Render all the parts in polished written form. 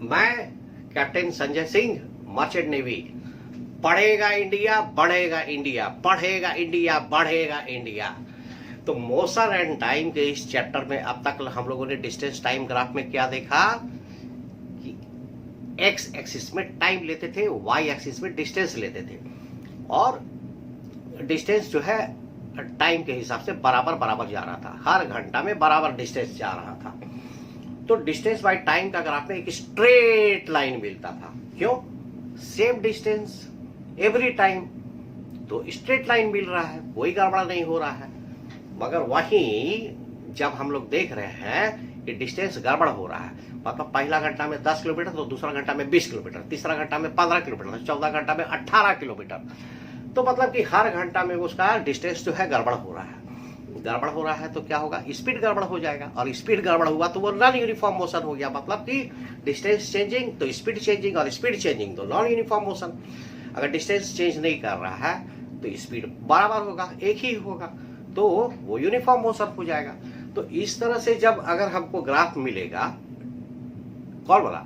मैं captain Sanjay Singh, merchant navy. पढ़ेगा India, बढ़ेगा इंडिया, पढ़ेगा इंडिया, बढ़ेगा इंडिया। तो मोशन एंड टाइम के इस चैप्टर में अब तक हम लोगों ने डिस्टेंस टाइम ग्राफ में क्या देखा कि एक्स एक्सिस में टाइम लेते थे, वाई एक्सिस में डिस्टेंस लेते थे, और डिस्टेंस जो है टाइम के हिसाब से बराबर बराबर जा रहा था, हर घंटा में बराबर डिस्टेंस जा रहा था। तो डिस्टेंस बाय टाइम का ग्राफ में एक स्ट्रेट लाइन मिलता था। क्यों? सेम डिस्टेंस एवरी टाइम, तो स्ट्रेट लाइन मिल रहा है, कोई गड़बड़ा नहीं हो रहा है। मगर वहीं जब हम लोग देख रहे हैं कि डिस्टेंस गड़बड़ हो रहा है, मतलब पहला घंटा में 10 किलोमीटर, तो दूसरा घंटा में 20 किलोमीटर, तीसरा घंटा में 15 किलोमीटर, 14 घंटा में 18 किलोमीटर, तो मतलब कि हर घंटा में उसका डिस्टेंस जो है गड़बड़ हो रहा है। गड़बड़ हो रहा है तो क्या होगा? स्पीड गड़बड़ हो जाएगा, और स्पीड गड़बड़ हुआ तो वो नॉन यूनिफॉर्म मोशन हो गया। मतलब कि डिस्टेंस चेंजिंग तो स्पीड चेंजिंग, और स्पीड चेंजिंग तो नॉन यूनिफॉर्म मोशन। अगर डिस्टेंस चेंज नहीं कर रहा है तो स्पीड बराबर होगा, एक ही होगा, तो वो यूनिफॉर्म मोशन हो जाएगा। तो इस तरह से जब अगर हमको ग्राफ मिलेगा, कौन बोला?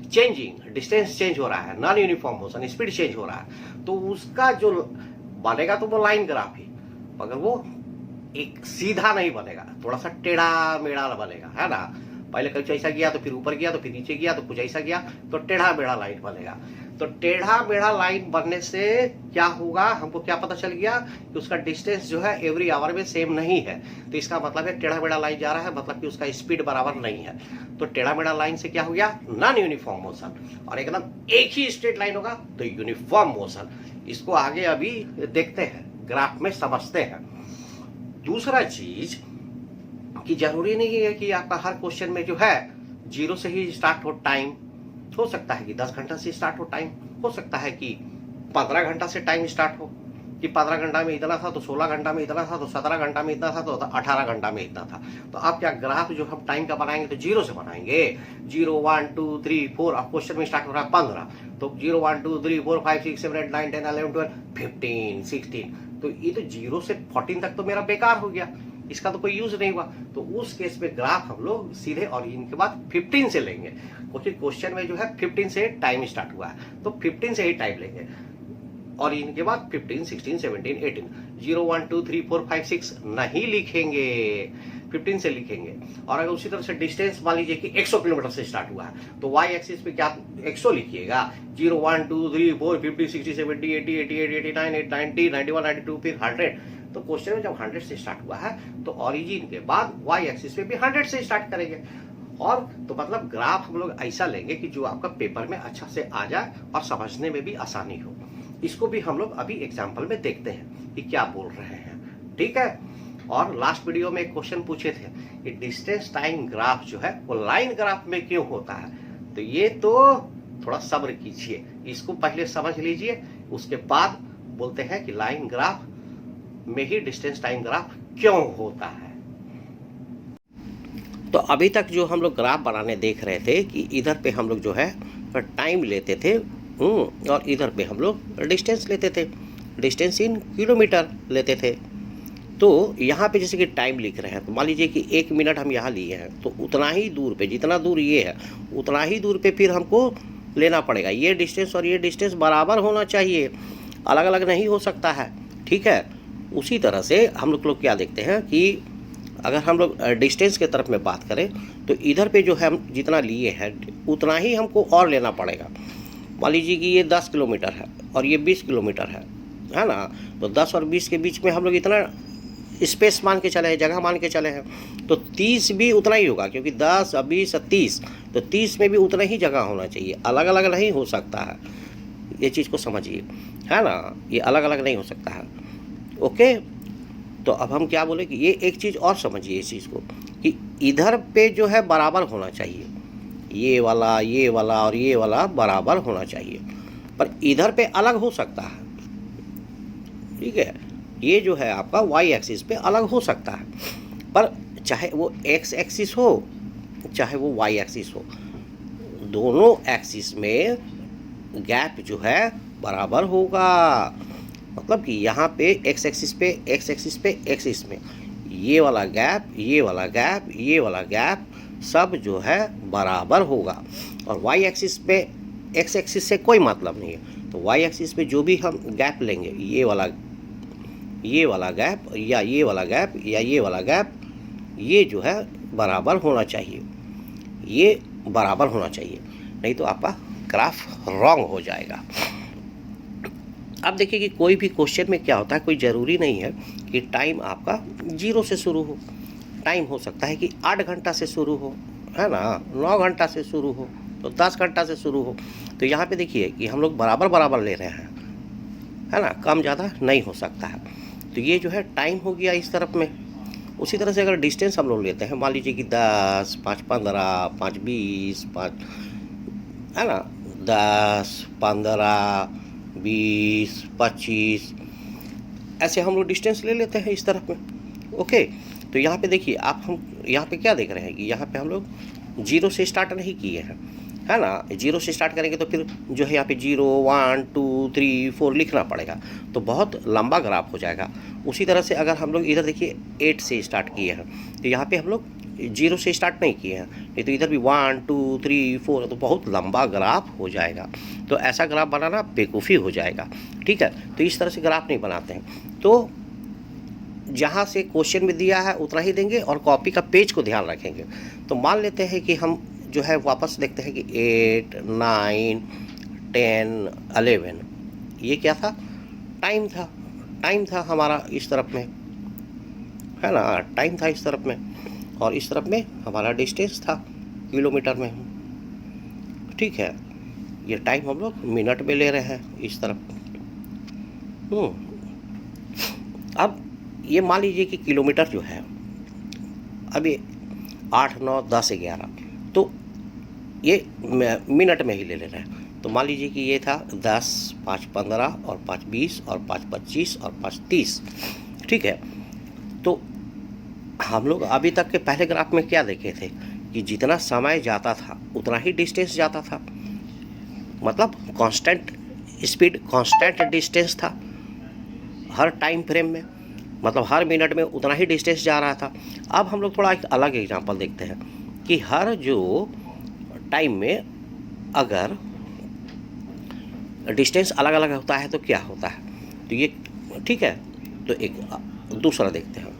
चेंजिंग, डिस्टेंस चेंज हो रहा है, non uniform motion, speed change हो रहा है, तो उसका जो बनेगा तो वो लाइन ग्राफ ही, मगर वो एक सीधा नहीं बनेगा, थोड़ा सा टेढ़ा मेढ़ा बनेगा, है ना। पहले कुछ ऐसा गया तो फिर ऊपर गया तो फिर नीचे गया तो कुछ ऐसा गया, तो टेढ़ा मेढ़ा लाइन बनेगा। तो टेढ़ा मेढ़ा लाइन बनने से क्या होगा? हमको क्या पता चल गया कि उसका डिस्टेंस जो है एवरी आवर में सेम नहीं है। तो इसका मतलब है टेढ़ा मेढ़ा लाइन जा रहा है, मतलब कि उसका स्पीड बराबर नहीं है। तो टेढ़ा मेढ़ा लाइन से क्या हो गया? Non uniform motion. और एकदम एक ही स्ट्रेट लाइन होगा तो यूनिफॉर्म मोशन। इसको आगे अभी देखते हैं, ग्राफ में समझते हैं। दूसरा चीज कि जरूरी नहीं है कि आपका हर क्वेश्चन में जो है 0 से ही स्टार्ट हो टाइम। हो सकता है कि 10 घंटा से स्टार्ट हो टाइम, हो सकता है कि 15 घंटा से टाइम स्टार्ट हो, कि 15 घंटा में इतना था तो 16 घंटा में इतना था तो 17 घंटा में इतना था तो 18 घंटा में इतना था। तो आप क्या ग्राफ जो हम टाइम का बनाएंगे तो 0 से बनाएंगे। 0 1 2 3 4, अब क्वेश्चन में स्टार्ट हो रहा है 15, तो 0 1 2 3 4 5 6 7 8 9 10 11 12 15 16, तो ये तो 0 से 14 तक तो मेरा बेकार हो गया, इसका तो कोई यूज नहीं हुआ। तो उस केस में ग्राफ हम लोग सीधे और इनके बाद 15 से लेंगे, क्योंकि क्वेश्चन में जो है 15 से टाइम स्टार्ट हुआ है, तो 15 से ही टाइम लेंगे। और इनके बाद 15 16 17 18, 0 1 2 3 4 5 6 नहीं लिखेंगे, 15 से लिखेंगे। और अगर उसी तरह से डिस्टेंस मान लीजिए कि 100 किलोमीटर से स्टार्ट हुआ है, तो वाई एक्सिस पे क्या 100 लिखिएगा। 0 1 2 3 4 50 60 70 80 88 89 90 91 92 फिर 100। तो क्वेश्चन में जब 100 से स्टार्ट हुआ है तो ओरिजिन के बाद वाई एक्सिस पे भी 100 से स्टार्ट करेंगे। और तो मतलब ग्राफ हम लोग ऐसा लेंगे कि जो आपका पेपर में अच्छा से आ जाए और समझने में भी आसानी हो। इसको भी हम लोग अभी एग्जाम्पल में देखते हैं कि क्या बोल रहे हैं, ठीक है। और लास्ट वीडियो में एक क्वेश्चन पूछे थे कि डिस्टेंस टाइम ग्राफ जो है वो लाइन ग्राफ में क्यों होता है। तो ये तो थोड़ा सब्र कीजिए, इसको पहले समझ लीजिए, उसके बाद बोलते हैं कि लाइन ग्राफ में ही डिस्टेंस टाइम ग्राफ क्यों होता है। तो अभी तक जो हम लोग ग्राफ बनाने देख रहे थे कि इधर पे हम लोग जो है टाइम लेते थे, और इधर पे हम लोग डिस्टेंस लेते थे, डिस्टेंस इन किलोमीटर लेते थे। तो यहाँ पे जैसे कि टाइम लिख रहे हैं, तो मान लीजिए कि 1 मिनट हम यहाँ लिए हैं, तो उतना ही दूर पे, जितना दूर ये है उतना ही दूर पे फिर हमको लेना पड़ेगा। ये डिस्टेंस और ये डिस्टेंस बराबर होना चाहिए, अलग अलग नहीं हो सकता है, ठीक है। उसी तरह से हम लोग क्या देखते हैं कि अगर हम लोग डिस्टेंस के तरफ में बात करें तो इधर पे जो है हम जितना लिए हैं उतना ही हमको और लेना पड़ेगा। मान लीजिए कि ये 10 किलोमीटर है और ये 20 किलोमीटर है ना, तो 10 और 20 के बीच में हम लोग इतना स्पेस मान के चले हैं, जगह मान के चले हैं, तो 30 भी उतना ही होगा, क्योंकि 10 20 30, तो 30 में भी उतना ही जगह होना चाहिए, अलग अलग नहीं हो सकता है। ये चीज़ को समझिए, है ना, ये अलग अलग नहीं हो सकता है, ओके। तो अब हम क्या बोले कि ये एक चीज़ और समझिए इस चीज़ को कि इधर पे जो है बराबर होना चाहिए, ये वाला और ये वाला बराबर होना चाहिए, पर इधर पे अलग हो सकता है, ठीक है। ये जो है आपका वाई एक्सिस पे अलग हो सकता है, पर चाहे वो एक्स एक्सिस हो चाहे वो वाई एक्सिस हो, दोनों एक्सिस में गैप जो है बराबर होगा। मतलब कि यहाँ पे एक्स एक्सिस पे एक्सिस में ये वाला गैप, ये वाला गैप, ये वाला गैप सब जो है बराबर होगा। और वाई एक्सिस पे एक्स एक्सिस से कोई मतलब नहीं है। तो वाई एक्सिस पे जो भी हम गैप लेंगे, ये वाला गैप या ये वाला गैप या ये वाला गैप, ये जो है बराबर होना चाहिए, ये बराबर होना चाहिए, नहीं तो आपका ग्राफ रॉन्ग हो जाएगा। अब देखिए कि कोई भी क्वेश्चन में क्या होता है, कोई ज़रूरी नहीं है कि टाइम आपका 0 से शुरू हो। टाइम हो सकता है कि 8 घंटा से शुरू हो, है ना, 9 घंटा से शुरू हो, तो 10 घंटा से शुरू हो। तो यहाँ पे देखिए कि हम लोग बराबर बराबर ले रहे हैं, है ना, कम ज़्यादा नहीं हो सकता है। तो ये जो है टाइम हो गया इस तरफ में। उसी तरह से अगर डिस्टेंस हम लोग लेते हैं, मान लीजिए कि 10, 5, 15, 5, 20, 5, है ना, 10, 15, 20, 25, ऐसे हम लोग डिस्टेंस ले लेते हैं इस तरफ में। ओके, तो यहाँ पे देखिए आप, हम यहाँ पे क्या देख रहे हैं कि यहाँ पे हम लोग 0 से स्टार्ट नहीं किए हैं, है ना। 0 से स्टार्ट करेंगे तो फिर जो है यहाँ पे 0, 1, 2, 3, 4 लिखना पड़ेगा, तो बहुत लंबा ग्राफ हो जाएगा। उसी तरह से अगर हम लोग इधर देखिए 8 से स्टार्ट किए हैं, तो यहाँ पे हम लोग 0 से स्टार्ट नहीं किए हैं, नहीं तो इधर भी 1, 2, 3, 4, तो बहुत लंबा ग्राफ हो जाएगा। तो ऐसा ग्राफ बनाना बेवकूफ़ी हो जाएगा, ठीक है। तो इस तरह से ग्राफ नहीं बनाते हैं। तो जहाँ से क्वेश्चन में दिया है उतना ही देंगे और कॉपी का पेज को ध्यान रखेंगे। तो मान लेते हैं कि हम जो है वापस देखते हैं कि 8, 9, 10, 11, ये क्या था, टाइम था। टाइम था हमारा इस तरफ में, है ना, टाइम था इस तरफ में, और इस तरफ में हमारा डिस्टेंस था किलोमीटर में, ठीक है। ये टाइम हम लोग मिनट में ले रहे हैं इस तरफ। अब ये मान लीजिए कि किलोमीटर जो है अभी 8, 9, 10, 11, तो ये मिनट में ही ले रहे हैं। तो मान लीजिए कि ये था 10, 5, 15 और 5, 20 और 5, 25 और 5, 30, ठीक है। तो हम लोग अभी तक के पहले ग्राफ में क्या देखे थे कि जितना समय जाता था उतना ही डिस्टेंस जाता था, मतलब कांस्टेंट स्पीड, कांस्टेंट डिस्टेंस था हर टाइम फ्रेम में, मतलब हर मिनट में उतना ही डिस्टेंस जा रहा था। अब हम लोग थोड़ा एक अलग एग्जांपल देखते हैं कि हर जो टाइम में अगर डिस्टेंस अलग अलग होता है तो क्या होता है, तो ये ठीक है। तो एक दूसरा देखते हैं,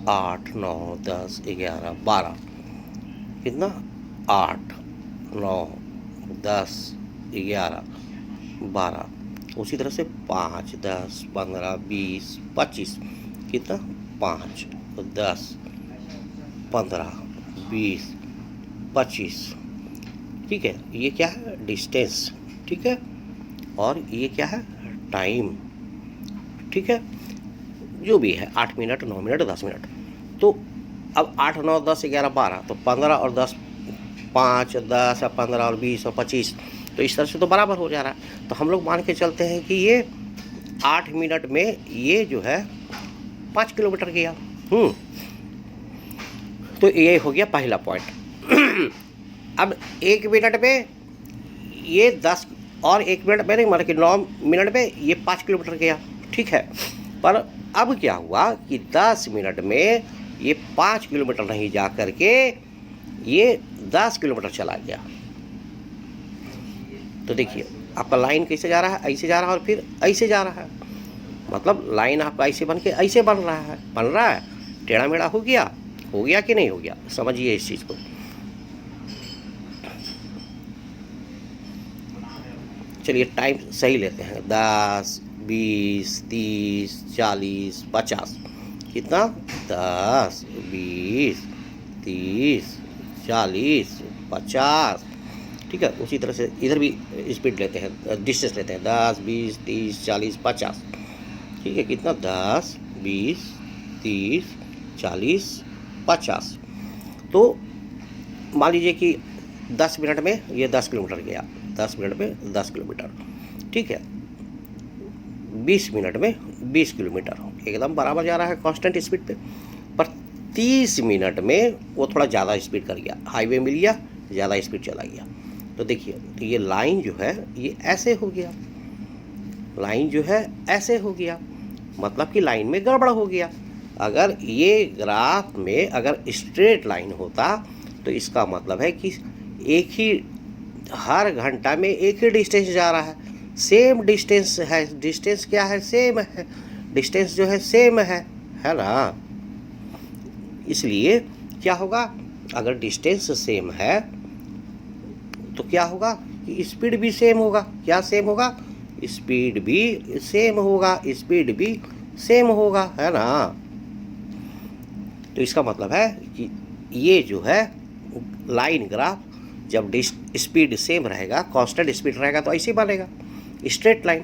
8, 9, 10, 11, 12, कितना, 8, 9, 10, 11, 12, उसी तरह से 5, 10, 15, 20, 25, कितना, 5, 10, 15, 20, 25, ठीक है। ये क्या है, डिस्टेंस, ठीक है, और ये क्या है, टाइम, ठीक है, जो भी है 8 मिनट, 9 मिनट, 10 मिनट। तो अब 8, 9, 10, 11, 12, तो 15 और 10, 5, 10 और 15 और 20 और 25, तो इस तरह से तो बराबर हो जा रहा है। तो हम लोग मान के चलते हैं कि ये 8 मिनट में ये जो है 5 किलोमीटर गया। तो ये हो गया पहला पॉइंट। अब 1 मिनट में ये 10 और 1 मिनट में नहीं, मतलब कि 9 मिनट में ये 5 किलोमीटर गया, ठीक है। पर अब क्या हुआ कि 10 मिनट में ये 5 किलोमीटर नहीं जा करके ये 10 किलोमीटर चला गया। तो देखिए आपका लाइन कैसे जा रहा है, ऐसे जा रहा है और फिर ऐसे जा रहा है, मतलब लाइन आपका ऐसे बन के ऐसे बन रहा है, टेढ़ा मेढ़ा हो गया कि नहीं हो गया, समझिए इस चीज़ को। चलिए टाइम सही लेते हैं, 10, 20, 30, 40, 50, कितना, 10, 20, 30, 40, 50, ठीक है। उसी तरह से इधर भी स्पीड लेते हैं, डिस्टेंस लेते हैं, 10, 20, 30, 40, 50, ठीक है, कितना, 10, 20, 30, 40, 50। तो मान लीजिए कि 10 मिनट में ये 10 किलोमीटर गया, 10 मिनट में 10 किलोमीटर, ठीक है। 20 मिनट में 20 किलोमीटर, एकदम बराबर जा रहा है कांस्टेंट स्पीड पे। पर 30 मिनट में वो थोड़ा ज़्यादा स्पीड कर गया, हाईवे मिल गया, ज़्यादा स्पीड चला गया। तो देखिए तो ये लाइन जो है ये ऐसे हो गया, लाइन जो है ऐसे हो गया, मतलब कि लाइन में गड़बड़ हो गया। अगर ये ग्राफ में अगर स्ट्रेट लाइन होता तो इसका मतलब है कि एक ही हर घंटा में एक ही डिस्टेंस जा रहा है, सेम डिस्टेंस है। डिस्टेंस क्या है? सेम है। डिस्टेंस जो है सेम है ना। इसलिए क्या होगा, अगर डिस्टेंस सेम है तो क्या होगा कि स्पीड भी सेम होगा। क्या सेम होगा? स्पीड भी सेम होगा, स्पीड भी सेम होगा, है ना। तो इसका मतलब है कि ये जो है लाइन ग्राफ, जब स्पीड सेम रहेगा, कांस्टेंट स्पीड रहेगा तो ऐसे बनेगा स्ट्रेट लाइन।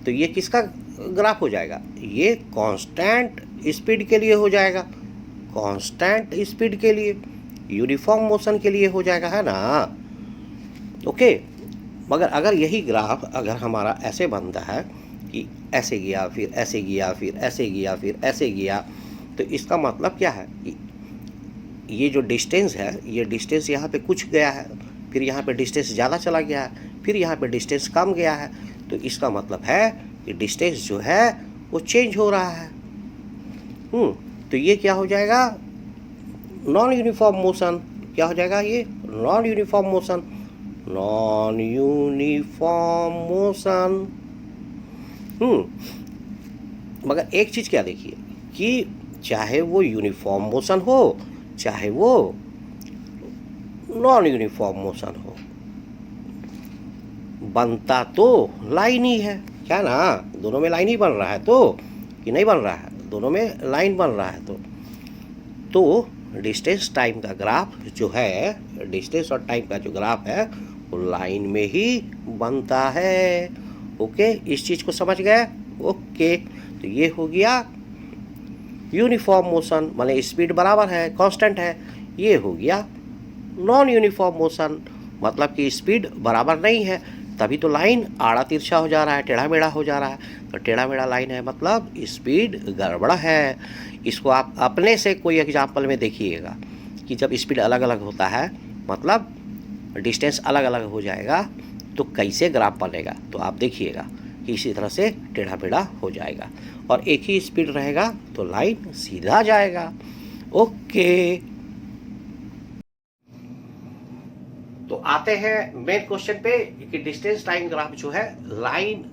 तो ये किसका ग्राफ हो जाएगा? ये कांस्टेंट स्पीड के लिए हो जाएगा, कांस्टेंट स्पीड के लिए, यूनिफॉर्म मोशन के लिए हो जाएगा, है ना। ओके। मगर अगर यही ग्राफ अगर हमारा ऐसे बनता है कि ऐसे गया, फिर ऐसे गया, फिर ऐसे गया, फिर ऐसे गया, तो इसका मतलब क्या है कि ये जो डिस्टेंस है, ये डिस्टेंस यहाँ पे कुछ गया है, फिर यहाँ पे डिस्टेंस ज़्यादा चला गया है, फिर यहाँ पे डिस्टेंस कम गया है। तो इसका मतलब है कि डिस्टेंस जो है वो चेंज हो रहा है। तो ये क्या हो जाएगा? Non uniform motion. क्या हो जाएगा ये? Non uniform motion. Non uniform motion. मगर एक चीज़ क्या देखिए कि चाहे वो यूनिफॉर्म मोशन हो, चाहे वो नॉन यूनिफॉर्म मोशन हो, बनता तो लाइन ही है, क्या ना। दोनों में लाइन ही बन रहा है तो, कि नहीं बन रहा है? दोनों में लाइन बन रहा है तो डिस्टेंस टाइम का ग्राफ जो है, डिस्टेंस और टाइम का जो ग्राफ है वो लाइन में ही बनता है। ओके, इस चीज़ को समझ गए? ओके, तो ये हो गया यूनिफॉर्म मोशन, माने स्पीड बराबर है, कांस्टेंट है। ये हो गया नॉन यूनिफॉर्म मोशन, मतलब कि स्पीड बराबर नहीं है, तभी तो लाइन आड़ा तिरछा हो जा रहा है, टेढ़ा मेढ़ा हो जा रहा है। तो टेढ़ा मेढ़ा लाइन है मतलब स्पीड गड़बड़ है। इसको आप अपने से कोई एग्जाम्पल में देखिएगा कि जब स्पीड अलग अलग होता है, मतलब डिस्टेंस अलग अलग हो जाएगा, तो कैसे ग्राफ बनेगा। तो आप देखिएगा कि इसी तरह से टेढ़ा मेढ़ा हो जाएगा, और एक ही स्पीड रहेगा तो लाइन सीधा जाएगा। ओके, तो आते हैं मेन क्वेश्चन पे कि डिस्टेंस टाइम ग्राफ जो है लाइन,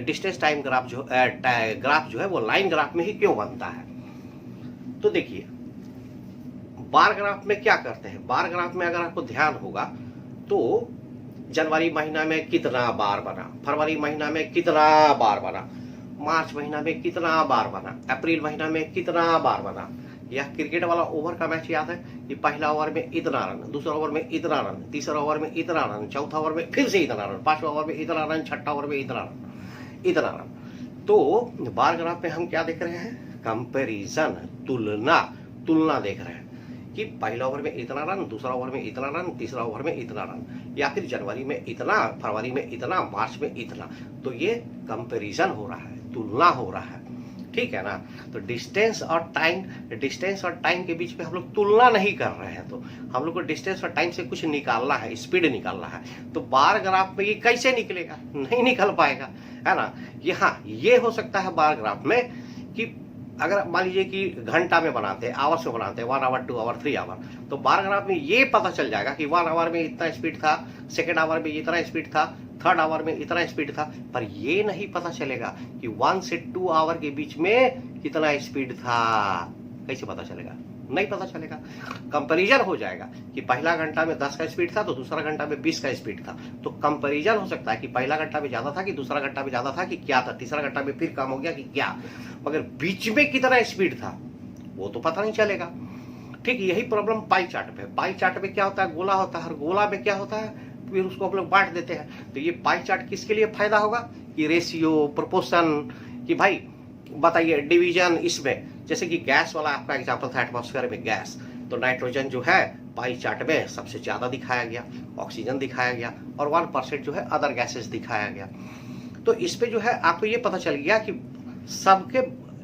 डिस्टेंस टाइम ग्राफ जो है वो लाइन ग्राफ में ही क्यों बनता है। तो देखिए, बार ग्राफ में क्या करते हैं, बार ग्राफ में अगर आपको ध्यान होगा तो जनवरी महीना में कितना बार बना, फरवरी महीना में कितना बार बना, मार्च महीना में कितना बार बना, अप्रैल महीना में कितना बार बना। यह क्रिकेट वाला ओवर का मैच याद है कि पहला ओवर में इतना रन, दूसरा ओवर में इतना रन, तीसरा ओवर में इतना रन, चौथा ओवर में फिर से इतना रन, पांचवा ओवर में इतना रन, छठा ओवर में इतना रन, इतना रन। तो बार ग्राफ में हम क्या देख रहे हैं? कंपैरिजन, तुलना देख रहे हैं कि पहला ओवर में इतना रन, दूसरा ओवर में इतना रन, तीसरा ओवर में इतना रन, या फिर जनवरी में इतना, फरवरी में इतना, मार्च में इतना। तो ये कंपैरिजन हो रहा है, तुलना हो रहा है, ठीक है ना। तो डिस्टेंस और टाइम के बीच में हम लोग तुलना नहीं कर रहे हैं, तो हम लोग को डिस्टेंस और टाइम से कुछ निकालना है, स्पीड निकालना है। तो बार ग्राफ में ये कैसे निकलेगा? नहीं निकल पाएगा, है ना। यहाँ ये हो सकता है बार ग्राफ में कि अगर मान लीजिए कि घंटा में बनाते हैं, आवर्स में बनाते हैं, 1 आवर, 2 आवर, 3 आवर, तो बार ग्राफ में ये पता चल जाएगा कि 1 आवर में इतना स्पीड था, सेकेंड आवर में इतना स्पीड था, थर्ड आवर में इतना स्पीड था। पर ये नहीं पता चलेगा कि 1 से 2 आवर के बीच में कितना स्पीड था। कैसे पता चलेगा? नहीं पता चलेगा। कंपैरिजन हो जाएगा कि पहला घंटा में 10 का स्पीड था तो दूसरा घंटा में 20 का स्पीड था। तो कंपैरिजन हो सकता है कि पहला घंटा में ज्यादा था कि दूसरा घंटा में ज्यादा था कि क्या था, तीसरा घंटा में फिर कम हो गया कि क्या, मगर बीच में कितना स्पीड था वो तो पता नहीं चलेगा। ठीक, यही प्रॉब्लम पाई चार्ट पे। पाई चार्ट में क्या होता है? गोला होता है, हर गोला में क्या होता है, फिर उसको हम लोग बांट देते हैं। तो ये पाई चार्ट किसके लिए फायदा होगा कि रेशियो, प्रोपोर्शन, कि भाई बताइए डिवीजन। इसमें जैसे कि गैस वाला आपका एग्जांपल था, एटमॉस्फेयर में गैस, तो नाइट्रोजन जो है पाई चार्ट में सबसे ज्यादा दिखाया गया, ऑक्सीजन दिखाया गया, और 1% जो है अदर गैसेस दिखाया गया। तो इस पे जो है आपको ये पता चल गया कि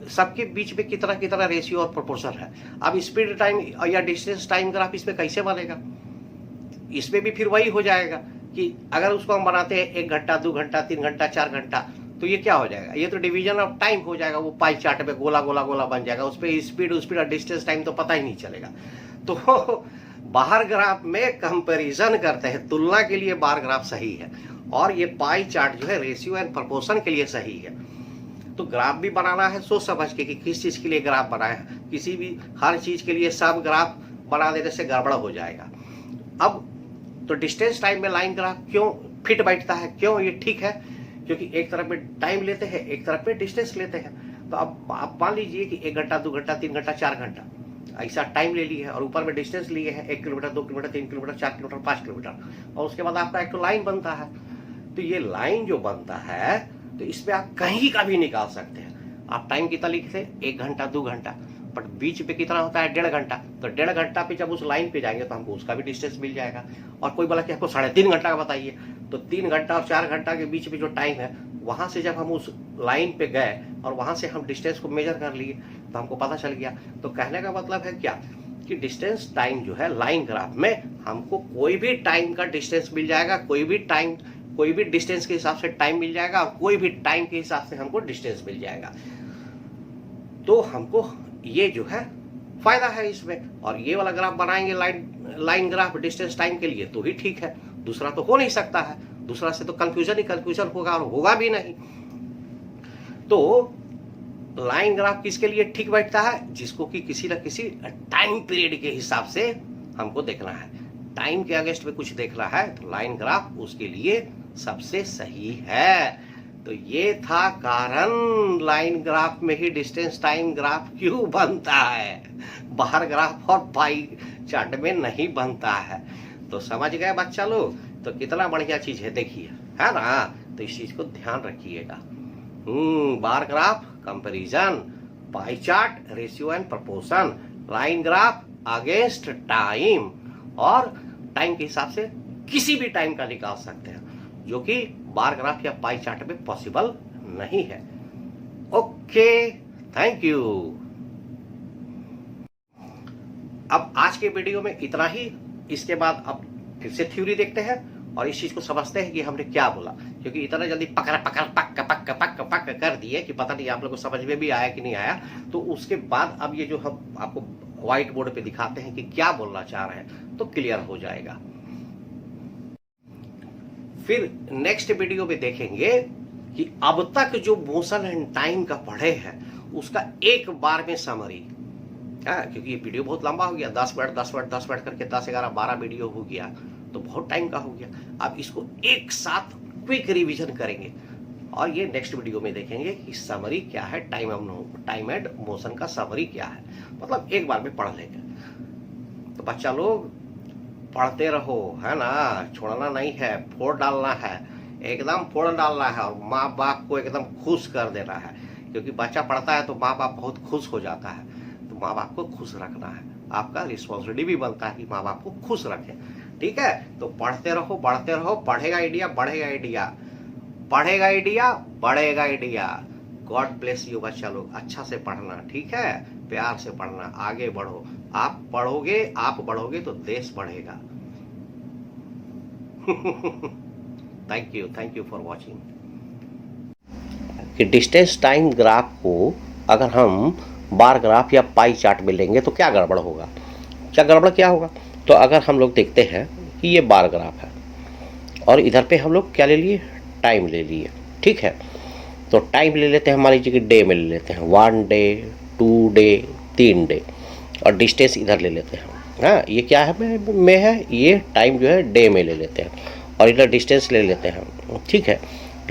सबके बीच में कितना कितना रेशियो और प्रोपोर्शन है। अब स्पीड टाइम या डिस्टेंस टाइम ग्राफ इसमें कैसे बनेगा? इसमें भी फिर वही हो जाएगा कि अगर उसको हम बनाते हैं 1 घंटा, 2 घंटा, 3 घंटा, 4 घंटा, तो ये क्या हो जाएगा? ये तो डिवीजन ऑफ टाइम हो जाएगा। वो पाई चार्ट में गोला गोला गोला बन जाएगा, उस पर स्पीड और डिस्टेंस टाइम तो पता ही नहीं चलेगा। बार ग्राफ में कंपैरिजन करते हैं, तुलना के लिए बार ग्राफ सही है, और ये पाई चार्ट जो है रेशियो एंड प्रोपोर्शन के लिए सही है। तो ग्राफ भी बनाना है सोच समझ के कि किस चीज के लिए ग्राफ बनाए हैं। किसी भी हर चीज के लिए सब ग्राफ बना देने से गड़बड़ हो जाएगा। अब तो डिस्टेंस टाइम में लाइन ग्राफ क्यों फिट बैठता है, क्यों ये ठीक है? क्योंकि एक तरफ पे टाइम लेते हैं, एक तरफ पे डिस्टेंस लेते हैं। तो अब आप मान लीजिए कि 1 घंटा, 2 घंटा, 3 घंटा, 4 घंटा ऐसा टाइम ले लिए है, और ऊपर में डिस्टेंस लिए है 1 kilometre, 2 kilometre, 3 kilometre, 4 kilometre, 5 kilometre, और उसके बाद आपका एक तो लाइन बनता है। तो ये लाइन जो बनता है, तो इसमें आप कहीं का भी निकाल सकते हैं। आप टाइम कितना लिखते, 1 घंटा, 2 घंटा, बट बीच पे कितना होता है, 1.5 घंटा। तो 1.5 घंटा पे जब उस लाइन पे जाएंगे तो हमको उसका भी डिस्टेंस मिल जाएगा। और कोई बोला कि आपको 3.5 घंटा का बताइए, तो 3 घंटा और 4 घंटा के बीच में जो टाइम है, वहां से जब हम उस लाइन पे गए और वहां से हम डिस्टेंस को मेजर कर लिए तो हमको पता चल गया। तो कहने का मतलब है क्या कि डिस्टेंस टाइम जो है लाइन ग्राफ में हमको कोई भी टाइम का डिस्टेंस मिल जाएगा, कोई भी डिस्टेंस के हिसाब से टाइम मिल जाएगा, और कोई भी टाइम के हिसाब से हमको डिस्टेंस मिल जाएगा। तो हमको ये जो है फायदा है इसमें। और ये वाला ग्राफ बनाएंगे लाइन ग्राफ डिस्टेंस टाइम के लिए तो ही ठीक है, दूसरा तो हो नहीं सकता है। दूसरा से तो कंफ्यूजन ही कंफ्यूजन होगा, और होगा भी नहीं। तो लाइन ग्राफ किसके लिए ठीक बैठता है? जिसको कि किसी न किसी टाइम पीरियड के हिसाब से हमको देखना है, टाइम के अगेंस्ट में कुछ देखना है, तो लाइन ग्राफ उसके लिए सबसे सही है। तो ये था कारण लाइन ग्राफ में ही डिस्टेंस टाइम ग्राफ क्यों बनता है, बार ग्राफ और पाई चार्ट में नहीं बनता है। तो समझ गए बच्चा लोग? तो कितना बढ़िया चीज है, देखिए, है ना? तो इस चीज को ध्यान रखिएगा। Bar graph comparison, pie chart ratio and proportion, line graph against time, और टाइम के हिसाब से किसी भी टाइम का निकाल सकते हैं, जो कि बार ग्राफ या पाई चार्ट में पॉसिबल नहीं है। Okay, thank you. अब आज के वीडियो में इतना ही। इसके बाद अब फिर से थ्योरी देखते हैं और इस चीज को समझते हैं कि हमने क्या बोला, क्योंकि इतना जल्दी पकड़ पक कर दिए कि पता नहीं आप लोगों को समझ में भी आया कि नहीं आया। तो उसके बाद अब ये जो हम आपको व्हाइट बोर्ड पे दिखाते हैं कि क्या बोलना चाह रहे हैं, तो क्लियर हो जाएगा। फिर नेक्स्ट वीडियो में देखेंगे कि अब तक जो मोशन एंड टाइम का पढ़े हैं उसका एक बार में समरी, क्योंकि ये वीडियो बहुत लंबा हो गया, 10 मिनट करके 10, 11, 12 वीडियो हो गया, तो बहुत टाइम का हो गया। अब इसको एक साथ क्विक रिवीजन करेंगे और ये नेक्स्ट वीडियो में देखेंगे कि समरी क्या है, टाइम एंड मोशन का समरी क्या है, मतलब एक बार में पढ़ लेंगे। तो बच्चा लोग पढ़ते रहो, है ना, छोड़ना नहीं है, फोड़ डालना है, एकदम फोड़ डालना है, और माँ बाप को एकदम खुश कर देना है, क्योंकि बच्चा पढ़ता है तो माँ बाप बहुत खुश हो जाता है। तो माँ बाप को खुश रखना है, आपका रिस्पॉन्सिबिलिटी भी बनता है कि माँ बाप को खुश रखें, ठीक है? तो पढ़ते रहो, बढ़ते रहो, पढ़ेगा इंडिया, बढ़ेगा इंडिया, पढ़ेगा इंडिया, बढ़ेगा इंडिया। गॉड ब्लेस यू बच्चा लोग, अच्छा से पढ़ना, ठीक है? प्यार से पढ़ना, आगे बढ़ो। आप बढ़ोगे तो देश बढ़ेगा। Thank you for watching. कि डिस्टेंस टाइम ग्राफ को अगर हम बार ग्राफ या पाई चार्ट में लेंगे तो क्या गड़बड़ होगा, क्या होगा? तो अगर हम लोग देखते हैं कि ये बार ग्राफ है और इधर पे हम लोग क्या ले लिए, टाइम ले लिए, ठीक है? तो टाइम ले लेते हैं, मान लीजिए कि डे में ले लेते हैं, 1 डे, 2 डे, 3 डे, और डिस्टेंस इधर ले लेते हैं। हाँ, ये क्या है में है, ये टाइम जो है डे में ले लेते हैं, और इधर डिस्टेंस ले लेते हैं, ठीक है?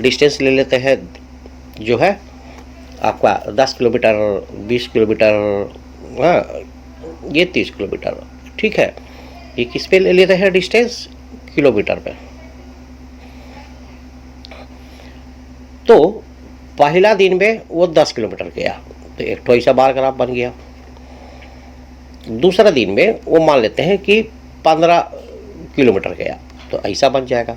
डिस्टेंस ले लेते हैं जो है आपका 10 किलोमीटर, 20 किलोमीटर, हाँ, ये 30 किलोमीटर, ठीक है? ये किस पे ले लेते हैं डिस्टेंस, किलोमीटर पे। तो पहला दिन में वो 10 किलोमीटर गया, तो एक तो ऐसा बार ग्राफ बन गया। दूसरा दिन में वो मान लेते हैं कि 15 किलोमीटर गया, तो ऐसा बन जाएगा।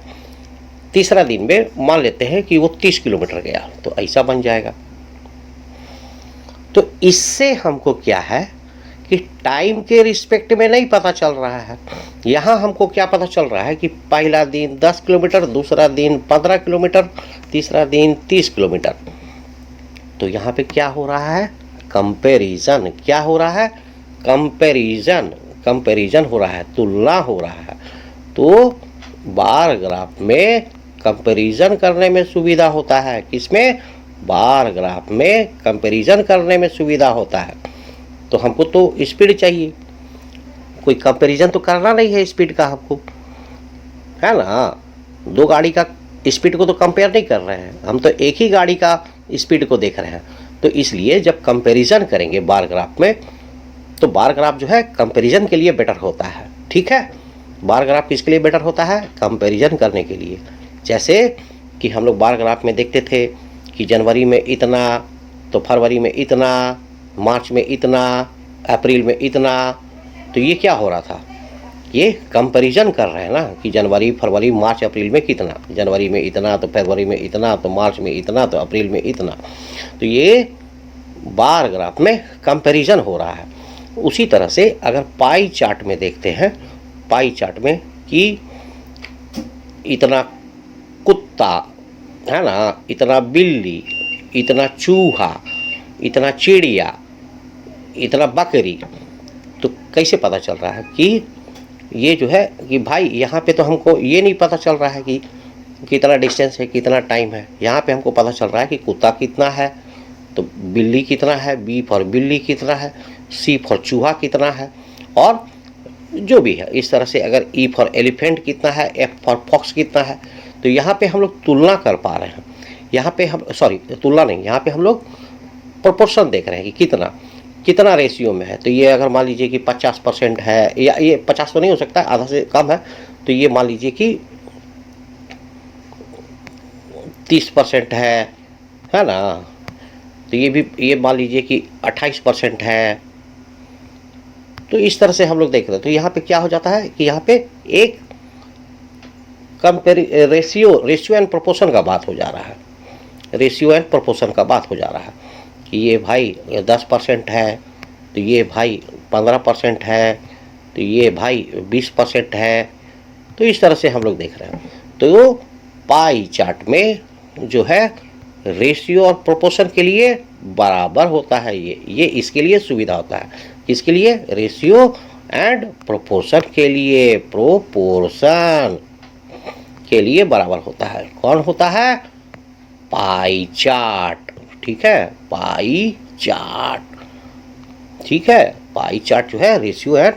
तीसरा दिन में मान लेते हैं कि वो 30 किलोमीटर गया, तो ऐसा बन जाएगा। तो इससे हमको क्या है कि टाइम के रिस्पेक्ट में नहीं पता चल रहा है। यहाँ हमको क्या पता चल रहा है कि पहला दिन 10 किलोमीटर, दूसरा दिन 15 किलोमीटर, तीसरा दिन 30 किलोमीटर। तो यहाँ पे क्या हो रहा है, कंपैरिजन। क्या हो रहा है, कंपैरिजन। कंपैरिजन हो रहा है, तुलना हो रहा है, तो बार ग्राफ में कंपैरिजन करने में सुविधा होता है। किसमें? बार ग्राफ में कंपैरिजन करने में सुविधा होता है। तो हमको तो स्पीड चाहिए, कोई कंपैरिजन तो करना नहीं है स्पीड का हमको, है ना। दो गाड़ी का स्पीड को तो कंपेयर नहीं कर रहे हैं हम, तो एक ही गाड़ी का स्पीड को देख रहे हैं। तो इसलिए जब कंपैरिजन करेंगे बार ग्राफ में, तो बार ग्राफ जो है कंपैरिजन के लिए बेटर होता है। ठीक है, बार ग्राफ किसके लिए बेटर होता है? कंपैरिजन करने के लिए। जैसे कि हम लोग बार ग्राफ में देखते थे कि जनवरी में इतना, तो फरवरी में इतना, मार्च में इतना, अप्रैल में इतना। तो ये क्या हो रहा था? ये कंपैरिजन कर रहे हैं ना कि जनवरी, फरवरी, मार्च, अप्रैल में कितना, जनवरी में इतना, तो फरवरी में इतना, तो मार्च में इतना, तो अप्रैल में इतना। तो ये बार ग्राफ में कंपैरिजन हो रहा है। उसी तरह से अगर पाई चार्ट में देखते हैं, पाई चार्ट में कि इतना कुत्ता, है ना, इतना बिल्ली, इतना चूहा, इतना चिड़िया, इतना बकरी, तो कैसे पता चल रहा है कि ये जो है कि भाई यहाँ पे तो हमको ये नहीं पता चल रहा है कि कितना डिस्टेंस है, कितना टाइम है। यहाँ पे हमको पता चल रहा है कि कुत्ता कितना है, तो बिल्ली कितना है, बी फॉर बिल्ली कितना है, सी फॉर चूहा कितना है, और जो भी है इस तरह से। अगर ई फॉर एलिफेंट कितना है, एफ फॉर फॉक्स कितना है, तो यहाँ पे हम लोग तुलना कर पा रहे हैं। यहाँ पे हम तुलना नहीं, यहाँ पे हम लोग प्रोपोर्शन देख रहे हैं कि कितना रेशियो में है। तो ये अगर मान लीजिए कि 50% है, या ये 50 तो नहीं हो सकता, आधा से कम है, तो ये मान लीजिए कि 30% है ना। तो ये मान लीजिए कि 28% है। तो इस तरह से हम लोग देख रहे हैं। तो यहाँ पे क्या हो जाता है कि यहाँ पे एक रेशियो एंड प्रोपोर्शन का बात हो जा रहा है, रेशियो एंड प्रोपोर्शन का बात हो जा रहा है कि ये भाई 10% है, तो ये भाई 15% है, तो ये भाई 20% है। तो इस तरह से हम लोग देख रहे हैं। तो पाई चार्ट में जो है रेशियो और प्रोपोर्शन के लिए बराबर होता है। ये इसके लिए सुविधा होता है। किसके लिए? रेशियो एंड प्रोपोर्शन के लिए, प्रोपोर्शन के लिए बराबर होता है। कौन होता है? Pie chart. ठीक है, पाई चार्ट। ठीक है, पाई चार्ट जो है रेशियो एंड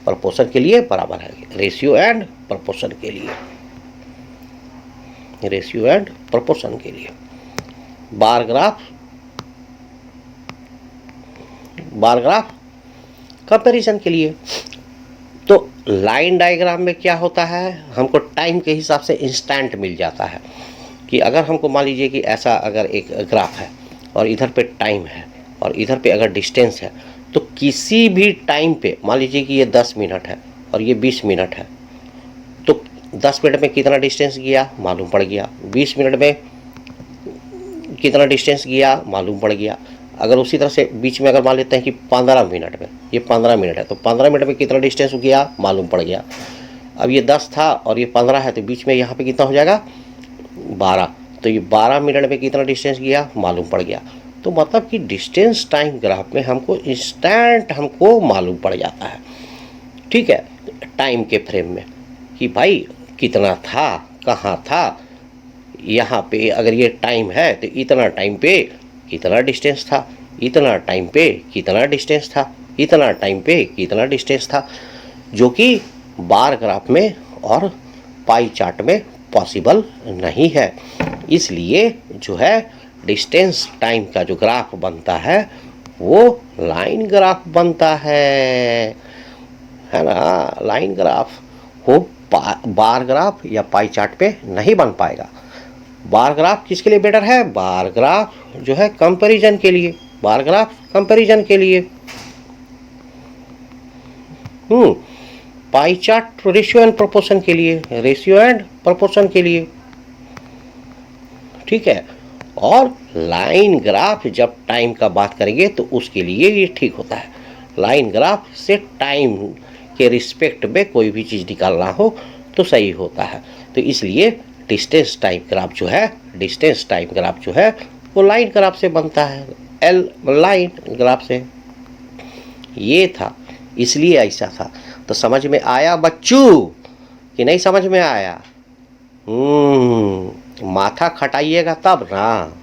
प्रोपोर्शन के लिए बराबर है। रेशियो एंड प्रोपोर्शन के लिए, रेशियो एंड प्रोपोर्शन के लिए। बार ग्राफ कंपैरिजन के लिए। तो लाइन डायग्राम में क्या होता है, हमको टाइम के हिसाब से इंस्टेंट मिल जाता है कि अगर हमको मान लीजिए कि ऐसा अगर एक ग्राफ है और इधर पे टाइम है और इधर पे अगर डिस्टेंस है, तो किसी भी टाइम पे मान लीजिए कि ये 10 मिनट है और ये 20 मिनट है, तो 10 मिनट में कितना डिस्टेंस गया मालूम पड़ गया, 20 मिनट में कितना डिस्टेंस गया मालूम पड़ गया। अगर उसी तरह से बीच में अगर मान लेते हैं कि 15 मिनट में, ये 15 मिनट है, तो 15 मिनट में कितना डिस्टेंस गया मालूम पड़ गया। अब ये 10 था और ये 15 है, तो बीच में यहाँ पे कितना हो जाएगा 12, तो ये 12 मिनट में कितना डिस्टेंस गया मालूम पड़ गया। तो मतलब कि डिस्टेंस टाइम ग्राफ में हमको इंस्टेंट हमको मालूम पड़ जाता है। ठीक है, टाइम के फ्रेम में कि भाई कितना था, कहाँ था। यहाँ पे अगर ये टाइम है तो इतना टाइम पे कितना डिस्टेंस था, इतना टाइम पे कितना डिस्टेंस था, इतना टाइम पे कितना डिस्टेंस था, जो कि बार ग्राफ में और पाई चार्ट में पॉसिबल नहीं है। इसलिए जो है डिस्टेंस टाइम का जो ग्राफ बनता है वो लाइन ग्राफ बनता है ना। लाइन ग्राफ वो बार ग्राफ या पाई चार्ट पे नहीं बन पाएगा। बार ग्राफ किसके लिए बेटर है? बार ग्राफ जो है कंपैरिजन के लिए, बार ग्राफ कंपैरिजन के लिए। Pie chart ratio and proportion के लिए, रेशियो एंड प्रोपोर्शन के लिए। ठीक है, और लाइन ग्राफ जब टाइम का बात करेंगे तो उसके लिए ये ठीक होता है। लाइन ग्राफ से टाइम के रिस्पेक्ट में कोई भी चीज़ निकालना हो तो सही होता है। तो इसलिए डिस्टेंस टाइम ग्राफ जो है, डिस्टेंस टाइम ग्राफ जो है वो लाइन ग्राफ से बनता है, एल लाइन ग्राफ से। ये था, इसलिए ऐसा था। तो समझ में आया बच्चू कि नहीं समझ में आया? माथा खटाइएगा तब ना।